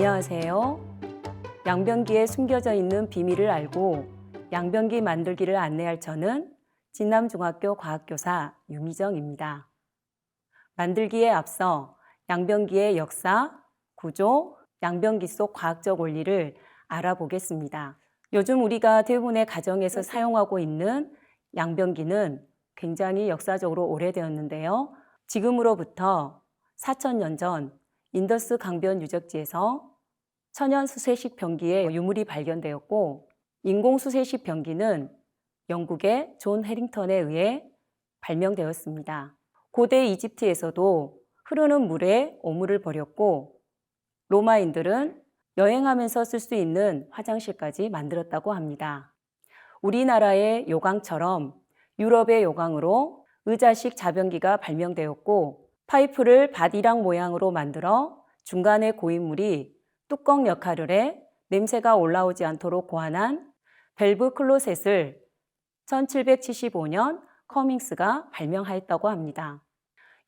안녕하세요. 양변기에 숨겨져 있는 비밀을 알고 양변기 만들기를 안내할 저는 진남중학교 과학교사 유미정입니다. 만들기에 앞서 양변기의 역사, 구조, 양변기 속 과학적 원리를 알아보겠습니다. 요즘 우리가 대부분의 가정에서 사용하고 있는 양변기는 굉장히 역사적으로 오래되었는데요. 지금으로부터 4,000년 전 인더스 강변 유적지에서 천연 수세식 변기의 유물이 발견되었고, 인공 수세식 변기는 영국의 존 해링턴에 의해 발명되었습니다. 고대 이집트에서도 흐르는 물에 오물을 버렸고, 로마인들은 여행하면서 쓸 수 있는 화장실까지 만들었다고 합니다. 우리나라의 요강처럼 유럽의 요강으로 의자식 자변기가 발명되었고, 파이프를 바디락 모양으로 만들어 중간에 고인물이 뚜껑 역할을 해 냄새가 올라오지 않도록 고안한 밸브 클로셋을 1775년 커밍스가 발명하였다고 합니다.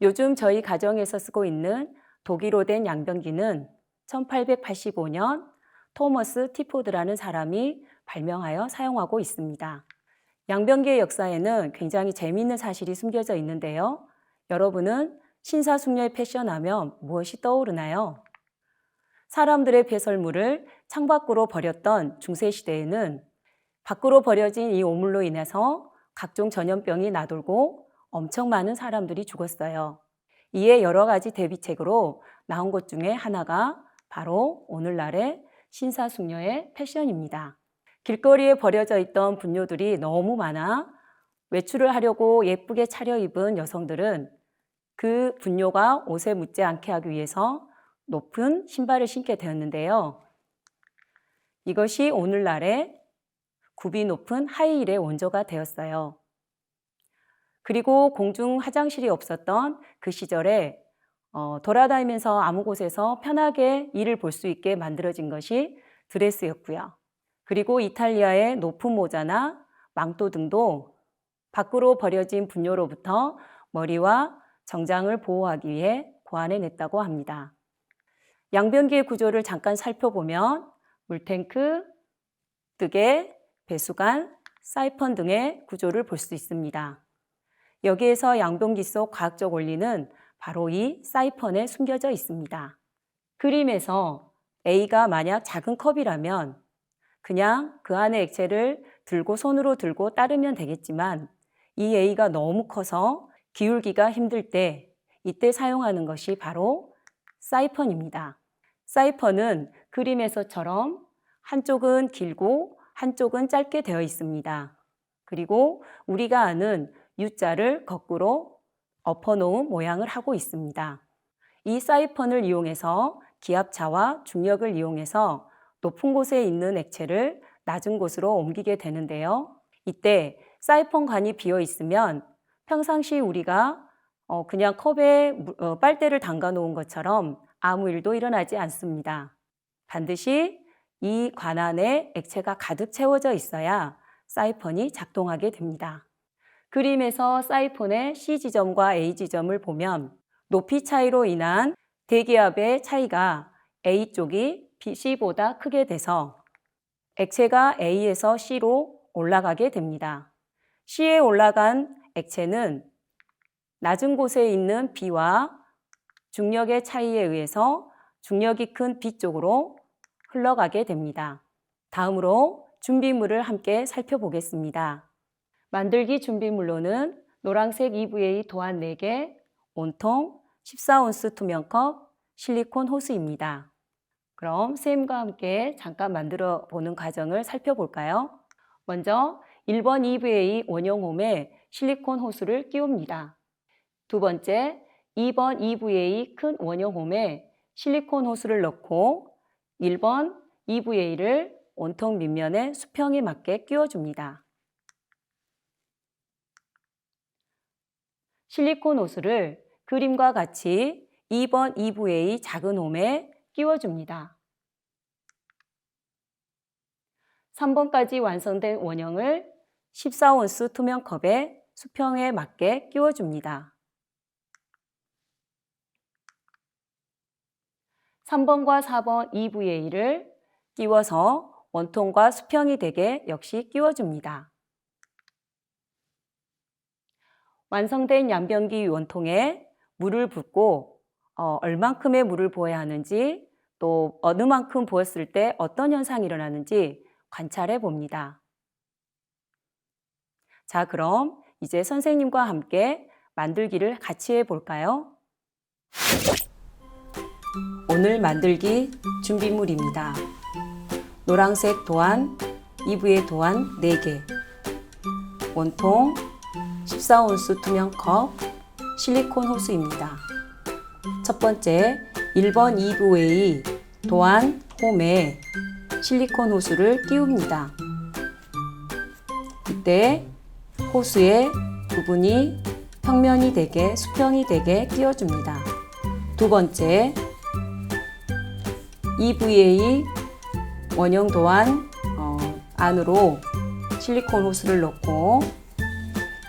요즘 저희 가정에서 쓰고 있는 독일어 된 양변기는 1885년 토머스 티포드라는 사람이 발명하여 사용하고 있습니다. 양변기의 역사에는 굉장히 재미있는 사실이 숨겨져 있는데요. 여러분은 신사숙녀의 패션하면 무엇이 떠오르나요? 사람들의 배설물을 창밖으로 버렸던 중세시대에는 밖으로 버려진 이 오물로 인해서 각종 전염병이 나돌고 엄청 많은 사람들이 죽었어요. 이에 여러 가지 대비책으로 나온 것 중에 하나가 바로 오늘날의 신사숙녀의 패션입니다. 길거리에 버려져 있던 분뇨들이 너무 많아 외출을 하려고 예쁘게 차려입은 여성들은 그 분뇨가 옷에 묻지 않게 하기 위해서 높은 신발을 신게 되었는데요. 이것이 오늘날의 굽이 높은 하이힐의 원조가 되었어요. 그리고 공중 화장실이 없었던 그 시절에 돌아다니면서 아무 곳에서 편하게 일을 볼 수 있게 만들어진 것이 드레스였고요. 그리고 이탈리아의 높은 모자나 망토 등도 밖으로 버려진 분뇨로부터 머리와 정장을 보호하기 위해 고안해냈다고 합니다. 양변기의 구조를 잠깐 살펴보면 물탱크, 뜨개, 배수관, 사이펀 등의 구조를 볼 수 있습니다. 여기에서 양변기 속 과학적 원리는 바로 이 사이펀에 숨겨져 있습니다. 그림에서 A가 만약 작은 컵이라면 그냥 그 안에 액체를 들고 손으로 들고 따르면 되겠지만 이 A가 너무 커서 기울기가 힘들 때 이때 사용하는 것이 바로 사이펀입니다. 사이펀은 그림에서처럼 한쪽은 길고 한쪽은 짧게 되어 있습니다. 그리고 우리가 아는 U자를 거꾸로 엎어놓은 모양을 하고 있습니다. 이 사이펀을 이용해서 기압차와 중력을 이용해서 높은 곳에 있는 액체를 낮은 곳으로 옮기게 되는데요. 이때 사이펀 관이 비어 있으면 평상시 우리가 그냥 컵에 빨대를 담가 놓은 것처럼 아무 일도 일어나지 않습니다. 반드시 이 관 안에 액체가 가득 채워져 있어야 사이펀이 작동하게 됩니다. 그림에서 사이펀의 C 지점과 A 지점을 보면 높이 차이로 인한 대기압의 차이가 A 쪽이 C보다 크게 돼서 액체가 A에서 C로 올라가게 됩니다. C에 올라간 액체는 낮은 곳에 있는 B와 중력의 차이에 의해서 중력이 큰 B 쪽으로 흘러가게 됩니다. 다음으로 준비물을 함께 살펴보겠습니다. 만들기 준비물로는 노란색 EVA 도안 4개, 온통, 14온스 투명컵, 실리콘 호스입니다. 그럼 쌤과 함께 잠깐 만들어 보는 과정을 살펴볼까요? 먼저 1번 EVA 원형홈에 실리콘 호스를 끼웁니다. 두 번째, 2번 EVA 큰 원형홈에 실리콘 호스를 넣고 1번 EVA를 온통 밑면에 수평에 맞게 끼워줍니다. 실리콘 호스를 그림과 같이 2번 EVA 작은 홈에 끼워줍니다. 3번까지 완성된 원형을 14온스 투명컵에 수평에 맞게 끼워줍니다. 3번과 4번 EVA를 끼워서 원통과 수평이 되게 역시 끼워줍니다. 완성된 양변기 원통에 물을 붓고 얼만큼의 물을 부어야 하는지, 또 어느 만큼 부었을 때 어떤 현상이 일어나는지 관찰해 봅니다. 자, 그럼 이제 선생님과 함께 만들기를 같이 해볼까요? 오늘 만들기 준비물입니다. 노란색 도안, EVA 도안 4개, 원통, 14온스 투명 컵, 실리콘 호스입니다. 첫 번째, 1번 EVA 도안 홈에 실리콘 호스를 끼웁니다. 이때 호스의 부분이 평면이 되게, 수평이 되게 끼워줍니다. 두 번째, EVA 원형 도안 안으로 실리콘 호스를 넣고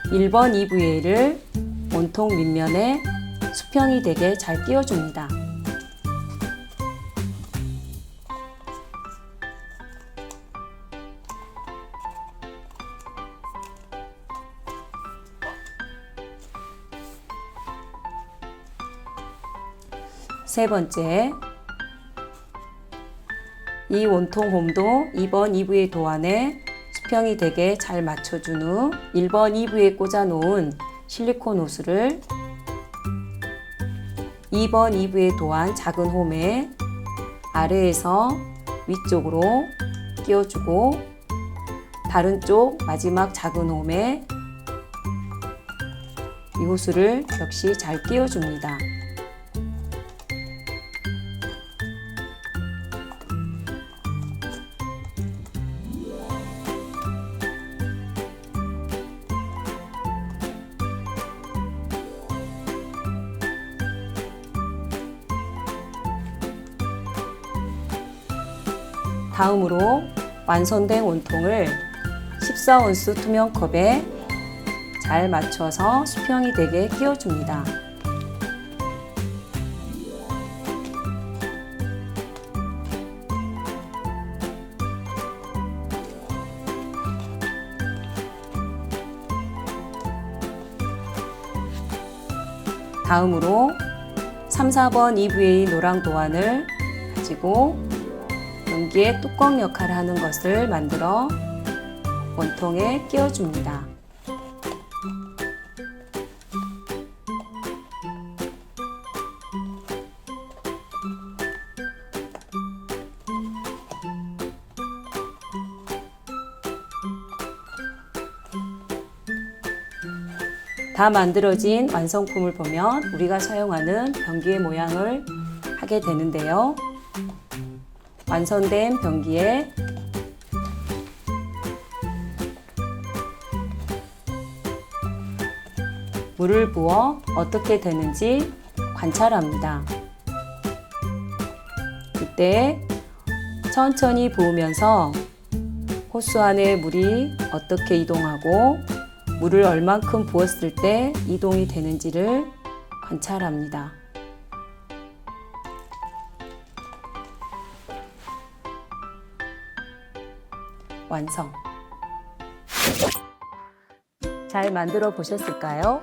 1번 EVA를 원통 밑면에 수평이 되게 잘 끼워줍니다. 세 번째, 이 원통 홈도 2번 EVA 도안에 수평이 되게 잘 맞춰준 후 1번 EVA에 꽂아놓은 실리콘 호스를 2번 EVA 도안 작은 홈에 아래에서 위쪽으로 끼워주고 다른 쪽 마지막 작은 홈에 이 호스를 역시 잘 끼워줍니다. 다음으로 완성된 원통을 14온스 투명 컵에 잘 맞춰서 수평이 되게 끼워줍니다. 다음으로 3, 4번 EVA 노랑 도안을 가지고 용기에 뚜껑 역할을 하는 것을 만들어 원통에 끼워줍니다. 다 만들어진 완성품을 보면 우리가 사용하는 변기의 모양을 하게 되는데요. 완성된 변기에 물을 부어 어떻게 되는지 관찰합니다. 이때 천천히 부으면서 호스 안에 물이 어떻게 이동하고 물을 얼만큼 부었을 때 이동이 되는지를 관찰합니다. 완성! 잘 만들어 보셨을까요?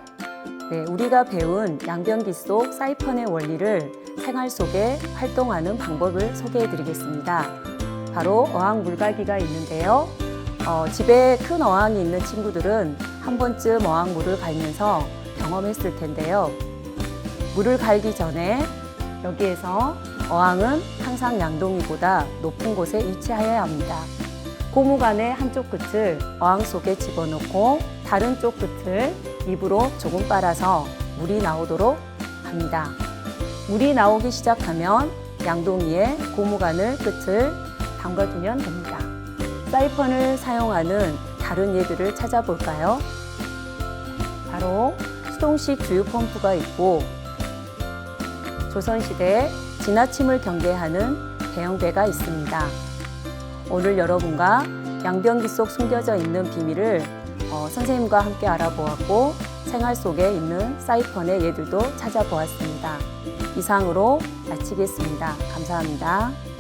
네, 우리가 배운 양변기 속 사이펀의 원리를 생활 속에 활동하는 방법을 소개해 드리겠습니다. 바로 어항 물갈기가 있는데요. 집에 큰 어항이 있는 친구들은 한 번쯤 어항 물을 갈면서 경험했을 텐데요. 물을 갈기 전에 여기에서 어항은 항상 양동이보다 높은 곳에 위치하여야 합니다. 고무관의 한쪽 끝을 어항 속에 집어넣고 다른 쪽 끝을 입으로 조금 빨아서 물이 나오도록 합니다. 물이 나오기 시작하면 양동이에 고무관을 끝을 담가두면 됩니다. 사이펀을 사용하는 다른 예들을 찾아볼까요? 바로 수동식 주유 펌프가 있고 조선시대 지나침을 경계하는 대형배가 있습니다. 오늘 여러분과 양변기 속 숨겨져 있는 비밀을 선생님과 함께 알아보았고 생활 속에 있는 사이펀의 예들도 찾아보았습니다. 이상으로 마치겠습니다. 감사합니다.